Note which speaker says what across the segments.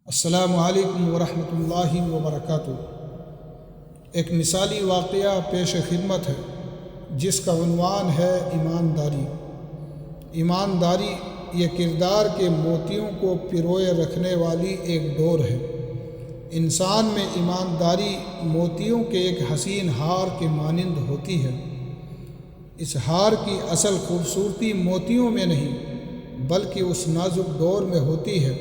Speaker 1: السلام علیکم ورحمۃ اللہ وبرکاتہ۔ ایک مثالی واقعہ پیش خدمت ہے جس کا عنوان ہے ایمانداری۔ ایمانداری یہ کردار کے موتیوں کو پروئے رکھنے والی ایک ڈور ہے۔ انسان میں ایمانداری موتیوں کے ایک حسین ہار کے مانند ہوتی ہے۔ اس ہار کی اصل خوبصورتی موتیوں میں نہیں بلکہ اس نازک ڈور میں ہوتی ہے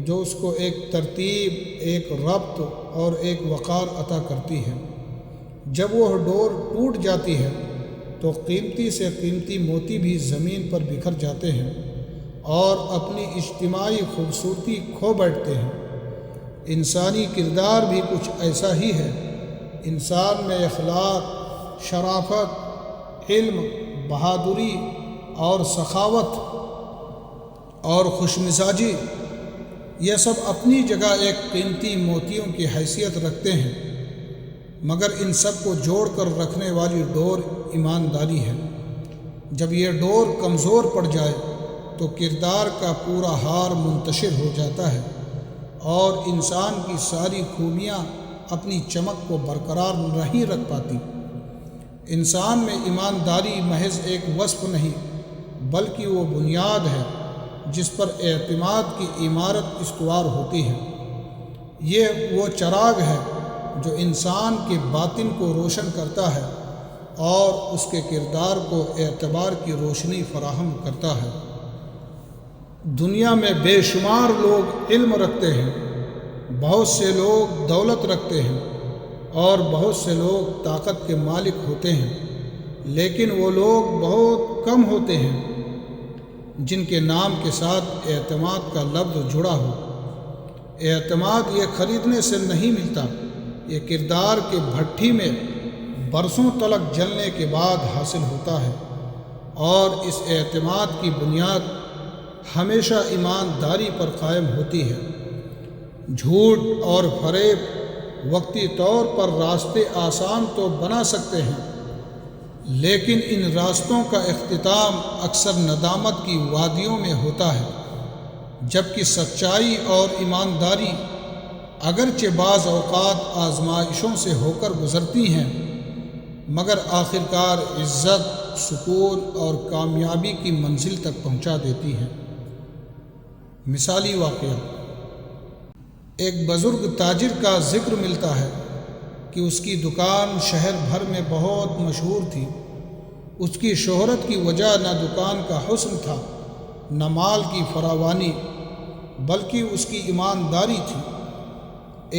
Speaker 1: جو اس کو ایک ترتیب، ایک ربط اور ایک وقار عطا کرتی ہے۔ جب وہ ڈور ٹوٹ جاتی ہے تو قیمتی سے قیمتی موتی بھی زمین پر بکھر جاتے ہیں اور اپنی اجتماعی خوبصورتی کھو بیٹھتے ہیں۔ انسانی کردار بھی کچھ ایسا ہی ہے۔ انسان میں اخلاق، شرافت، علم، بہادری اور سخاوت اور خوش مزاجی یہ سب اپنی جگہ ایک قیمتی موتیوں کی حیثیت رکھتے ہیں، مگر ان سب کو جوڑ کر رکھنے والی ڈور ایمانداری ہے۔ جب یہ ڈور کمزور پڑ جائے تو کردار کا پورا ہار منتشر ہو جاتا ہے اور انسان کی ساری خوبیاں اپنی چمک کو برقرار نہیں رکھ پاتی۔ انسان میں ایمانداری محض ایک وصف نہیں بلکہ وہ بنیاد ہے جس پر اعتماد کی عمارت استوار ہوتی ہے۔ یہ وہ چراغ ہے جو انسان کے باطن کو روشن کرتا ہے اور اس کے کردار کو اعتبار کی روشنی فراہم کرتا ہے۔ دنیا میں بے شمار لوگ علم رکھتے ہیں، بہت سے لوگ دولت رکھتے ہیں اور بہت سے لوگ طاقت کے مالک ہوتے ہیں، لیکن وہ لوگ بہت کم ہوتے ہیں جن کے نام کے ساتھ اعتماد کا لفظ جڑا ہو۔ اعتماد یہ خریدنے سے نہیں ملتا، یہ کردار کے بھٹی میں برسوں تلک جلنے کے بعد حاصل ہوتا ہے، اور اس اعتماد کی بنیاد ہمیشہ ایمانداری پر قائم ہوتی ہے۔ جھوٹ اور فریب وقتی طور پر راستے آسان تو بنا سکتے ہیں، لیکن ان راستوں کا اختتام اکثر ندامت کی وادیوں میں ہوتا ہے، جبکہ سچائی اور ایمانداری اگرچہ بعض اوقات آزمائشوں سے ہو کر گزرتی ہیں مگر آخرکار عزت، سکون اور کامیابی کی منزل تک پہنچا دیتی ہیں۔ مثالی واقعہ: ایک بزرگ تاجر کا ذکر ملتا ہے کہ اس کی دکان شہر بھر میں بہت مشہور تھی۔ اس کی شہرت کی وجہ نہ دکان کا حسن تھا، نہ مال کی فراوانی، بلکہ اس کی ایمانداری تھی۔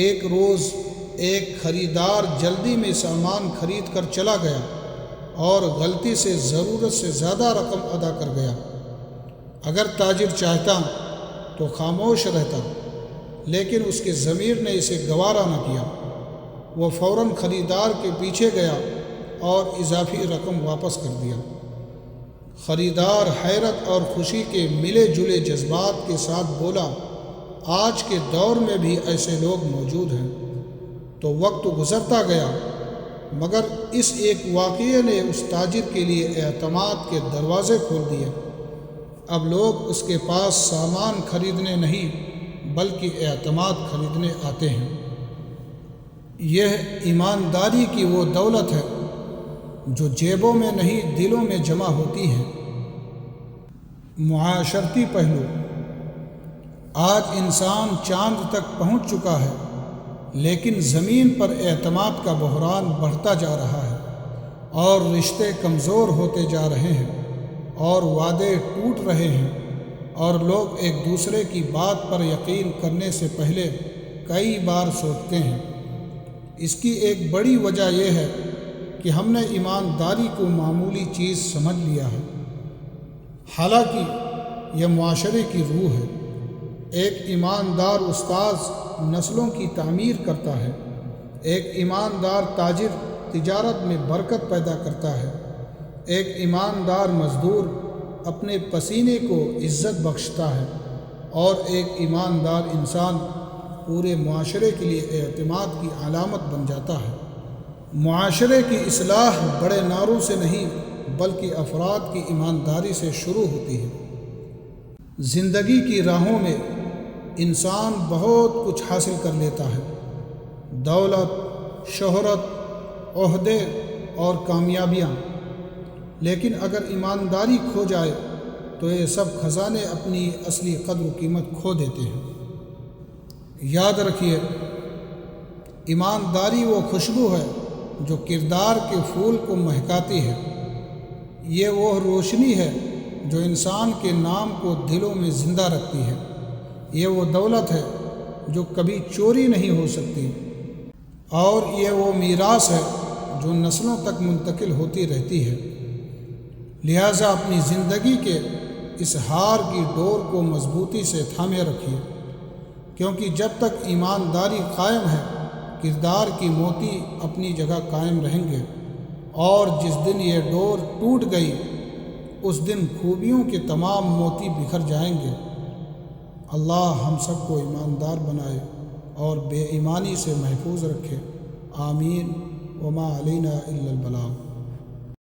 Speaker 1: ایک روز ایک خریدار جلدی میں سامان خرید کر چلا گیا اور غلطی سے ضرورت سے زیادہ رقم ادا کر گیا۔ اگر تاجر چاہتا تو خاموش رہتا، لیکن اس کے ضمیر نے اسے گوارا نہ کیا۔ وہ فوراً خریدار کے پیچھے گیا اور اضافی رقم واپس کر دیا۔ خریدار حیرت اور خوشی کے ملے جلے جذبات کے ساتھ بولا، آج کے دور میں بھی ایسے لوگ موجود ہیں۔ تو وقت گزرتا گیا مگر اس ایک واقعے نے اس تاجر کے لیے اعتماد کے دروازے کھول دیے۔ اب لوگ اس کے پاس سامان خریدنے نہیں بلکہ اعتماد خریدنے آتے ہیں۔ یہ ایمانداری کی وہ دولت ہے جو جیبوں میں نہیں دلوں میں جمع ہوتی ہے۔ معاشرتی پہلو: آج انسان چاند تک پہنچ چکا ہے، لیکن زمین پر اعتماد کا بحران بڑھتا جا رہا ہے اور رشتے کمزور ہوتے جا رہے ہیں اور وعدے ٹوٹ رہے ہیں، اور لوگ ایک دوسرے کی بات پر یقین کرنے سے پہلے کئی بار سوچتے ہیں۔ اس کی ایک بڑی وجہ یہ ہے کہ ہم نے ایمانداری کو معمولی چیز سمجھ لیا ہے، حالانکہ یہ معاشرے کی روح ہے۔ ایک ایماندار استاذ نسلوں کی تعمیر کرتا ہے، ایک ایماندار تاجر تجارت میں برکت پیدا کرتا ہے، ایک ایماندار مزدور اپنے پسینے کو عزت بخشتا ہے، اور ایک ایماندار انسان پورے معاشرے کے لیے اعتماد کی علامت بن جاتا ہے۔ معاشرے کی اصلاح بڑے نعروں سے نہیں بلکہ افراد کی ایمانداری سے شروع ہوتی ہے۔ زندگی کی راہوں میں انسان بہت کچھ حاصل کر لیتا ہے، دولت، شہرت، عہدے اور کامیابیاں، لیکن اگر ایمانداری کھو جائے تو یہ سب خزانے اپنی اصلی قدر و قیمت کھو دیتے ہیں۔ یاد رکھیے، ایمانداری وہ خوشبو ہے جو کردار کے پھول کو مہکاتی ہے۔ یہ وہ روشنی ہے جو انسان کے نام کو دلوں میں زندہ رکھتی ہے۔ یہ وہ دولت ہے جو کبھی چوری نہیں ہو سکتی، اور یہ وہ میراث ہے جو نسلوں تک منتقل ہوتی رہتی ہے۔ لہٰذا اپنی زندگی کے اس ہار کی ڈور کو مضبوطی سے تھامے رکھیے، کیونکہ جب تک ایمانداری قائم ہے، کردار کی موتی اپنی جگہ قائم رہیں گے، اور جس دن یہ ڈور ٹوٹ گئی اس دن خوبیوں کے تمام موتی بکھر جائیں گے۔ اللہ ہم سب کو ایماندار بنائے اور بے ایمانی سے محفوظ رکھے، آمین۔ وما علینا الا البلاغ۔